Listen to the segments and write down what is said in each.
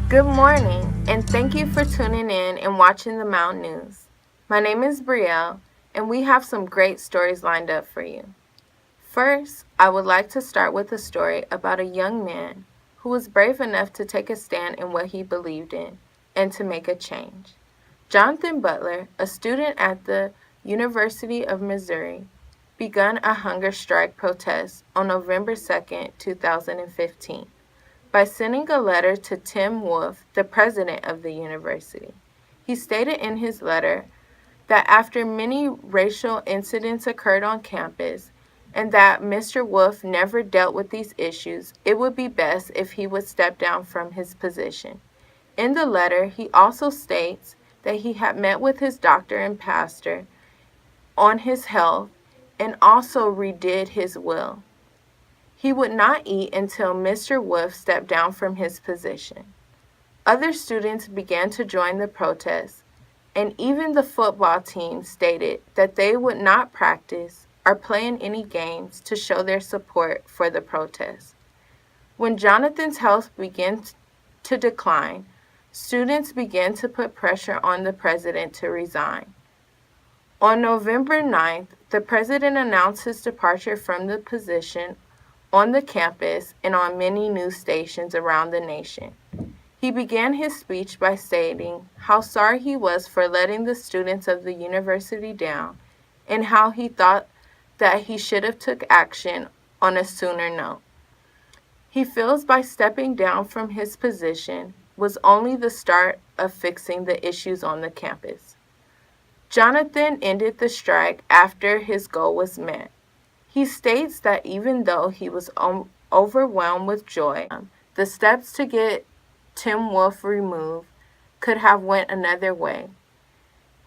Good morning, and thank you for tuning in and watching the Mound News. My name is Briel, and we have some great stories lined up for you. First, I would like to start with a story about a young man who was brave enough to take a stand in what he believed in and to make a change. Jonathan Butler, a student at the University of Missouri, began a hunger strike protest on November 2, 2015, by sending a letter to Tim Wolf, the president of the university. He stated in his letter that after many racial incidents occurred on campus and that Mr. Wolf never dealt with these issues, it would be best if he would step down from his position. In the letter, he also states that he had met with his doctor and pastor on his health and also redid his will. He would not eat until Mr. Wolf stepped down from his position. Other students began to join the protest, and even the football team stated that they would not practice or play in any games to show their support for the protest. When Jonathan's health began to decline, students began to put pressure on the president to resign. On November 9th, the president announced his departure from the position on the campus and on many news stations around the nation. He began his speech by stating how sorry he was for letting the students of the university down and how he thought that he should have took action on a sooner note. He feels by stepping down from his position was only the start of fixing the issues on the campus. Jonathan ended the strike after his goal was met. He states that even though he was overwhelmed with joy, the steps to get Tim Wolf removed could have went another way,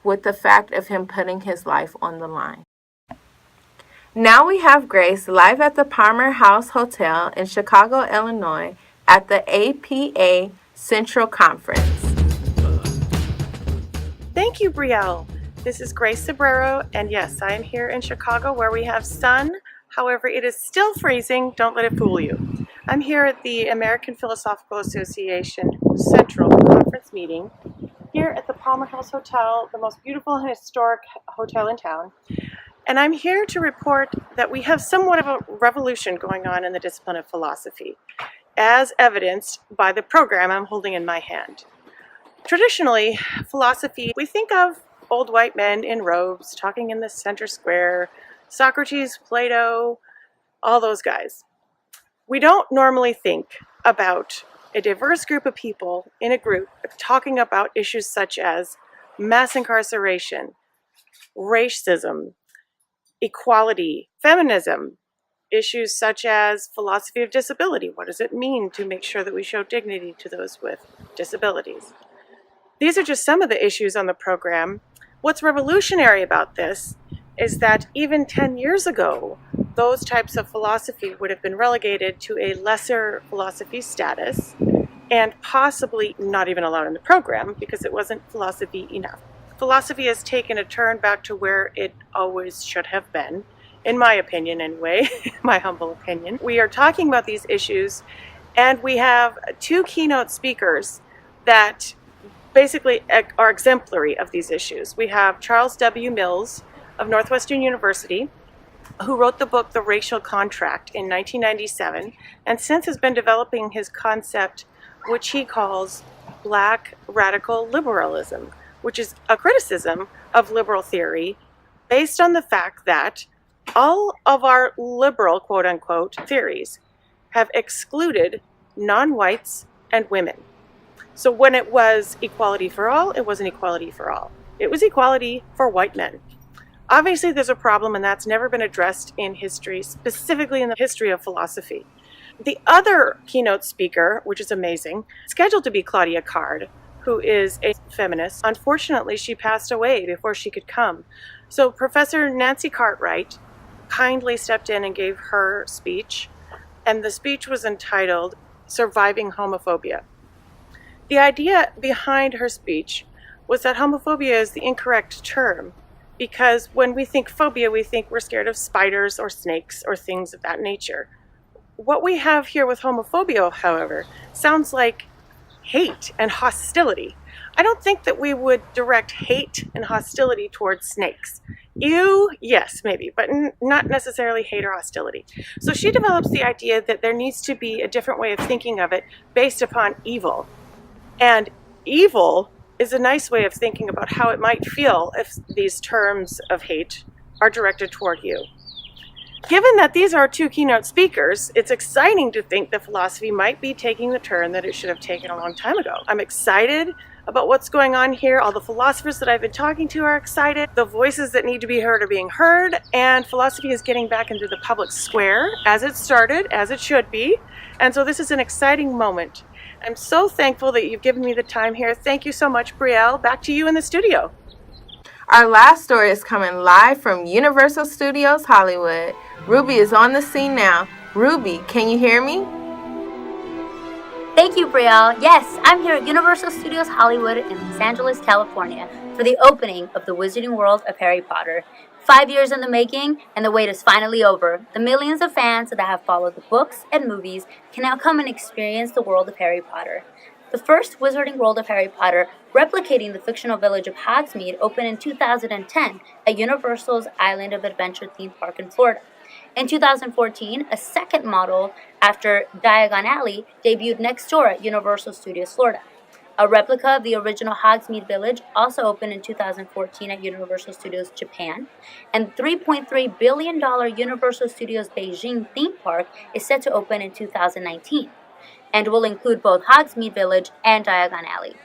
with the fact of him putting his life on the line. Now we have Grace live at the Palmer House Hotel in Chicago, Illinois at the APA Central Conference. Thank you, Briel. This is Grace Sobrero, and yes, I am here in Chicago where we have sun. However, it is still freezing. Don't let it fool you. I'm here at the American Philosophical Association Central Conference meeting here at the Palmer House Hotel, the most beautiful and historic hotel in town. And I'm here to report that we have somewhat of a revolution going on in the discipline of philosophy, as evidenced by the program I'm holding in my hand. Traditionally, philosophy, we think of old white men in robes talking in the center square, Socrates, Plato, all those guys. We don't normally think about a diverse group of people in a group talking about issues such as mass incarceration, racism, equality, feminism, issues such as philosophy of disability. What does it mean to make sure that we show dignity to those with disabilities? These are just some of the issues on the program. What's revolutionary about this is that even 10 years ago, those types of philosophy would have been relegated to a lesser philosophy status and possibly not even allowed in the program because it wasn't philosophy enough. Philosophy has taken a turn back to where it always should have been, in my opinion anyway, my humble opinion. We are talking about these issues, and we have two keynote speakers that basically are exemplary of these issues. We have Charles W. Mills of Northwestern University, who wrote the book The Racial Contract in 1997, and since has been developing his concept, which he calls Black Radical Liberalism, which is a criticism of liberal theory based on the fact that all of our liberal, quote-unquote, theories have excluded non-whites and women. So when it was equality for all, it wasn't equality for all. It was equality for white men. Obviously, there's a problem, and that's never been addressed in history, specifically in the history of philosophy. The other keynote speaker, which is amazing, scheduled to be Claudia Card, who is a feminist. Unfortunately, she passed away before she could come. So Professor Nancy Cartwright kindly stepped in and gave her speech, and the speech was entitled Surviving Homophobia. The idea behind her speech was that homophobia is the incorrect term because when we think phobia, we think we're scared of spiders or snakes or things of that nature. What we have here with homophobia, however, sounds like hate and hostility. I don't think that we would direct hate and hostility towards snakes. Ew, yes, maybe, but not necessarily hate or hostility. So she develops the idea that there needs to be a different way of thinking of it based upon evil. And evil is a nice way of thinking about how it might feel if these terms of hate are directed toward you. Given that these are two keynote speakers, it's exciting to think that philosophy might be taking the turn that it should have taken a long time ago. I'm excited about what's going on here. All the philosophers that I've been talking to are excited. The voices that need to be heard are being heard, and philosophy is getting back into the public square as it started, as it should be. And so this is an exciting moment. I'm so thankful that you've given me the time here. Thank you so much, Briel. Back to you in the studio. Our last story is coming live from Universal Studios Hollywood. Ruby is on the scene now. Ruby, can you hear me? Thank you, Briel. Yes, I'm here at Universal Studios Hollywood in Los Angeles, California, for the opening of the Wizarding World of Harry Potter. 5 years in the making, and the wait is finally over. The millions of fans that have followed the books and movies can now come and experience the world of Harry Potter. The first Wizarding World of Harry Potter, replicating the fictional village of Hogsmeade, opened in 2010 at Universal's Island of Adventure theme park in Florida. In 2014, a second model after Diagon Alley debuted next door at Universal Studios Florida. A replica of the original Hogsmeade Village also opened in 2014 at Universal Studios Japan, and the $3.3 billion Universal Studios Beijing theme park is set to open in 2019, and will include both Hogsmeade Village and Diagon Alley.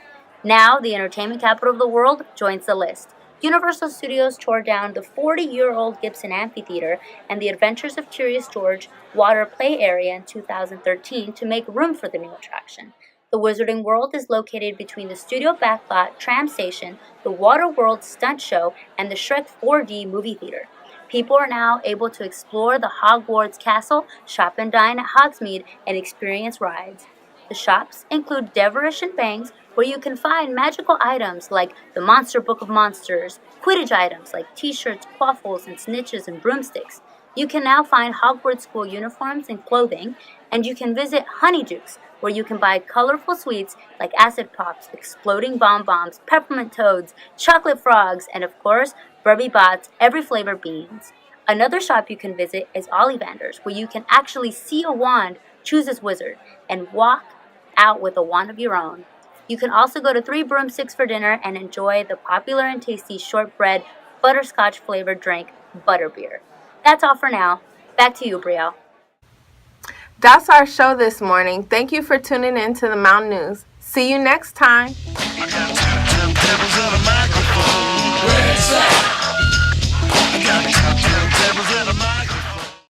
Now, the entertainment capital of the world joins the list. Universal Studios tore down the 40-year-old Gibson Amphitheater and the Adventures of Curious George water play area in 2013 to make room for the new attraction. The Wizarding World is located between the studio backlot, tram station, the Water World stunt show, and the Shrek 4D movie theater. People are now able to explore the Hogwarts castle, shop and dine at Hogsmeade, and experience rides. The shops include Deverish and Bangs, where you can find magical items like the Monster Book of Monsters, Quidditch items like t-shirts, quaffles, and snitches and broomsticks. You can now find Hogwarts school uniforms and clothing, and you can visit Honeydukes, where you can buy colorful sweets like acid pops, exploding bonbons, peppermint toads, chocolate frogs, and of course, Burby Bots, every flavor beans. Another shop you can visit is Ollivander's, where you can actually see a wand, choose as wizard, and walk out with a wand of your own. You can also go to Three Broomsticks for dinner and enjoy the popular and tasty shortbread butterscotch flavored drink, Butterbeer. That's all for now. Back to you, Briel. That's our show this morning. Thank you for tuning in to the Mountain News. See you next time.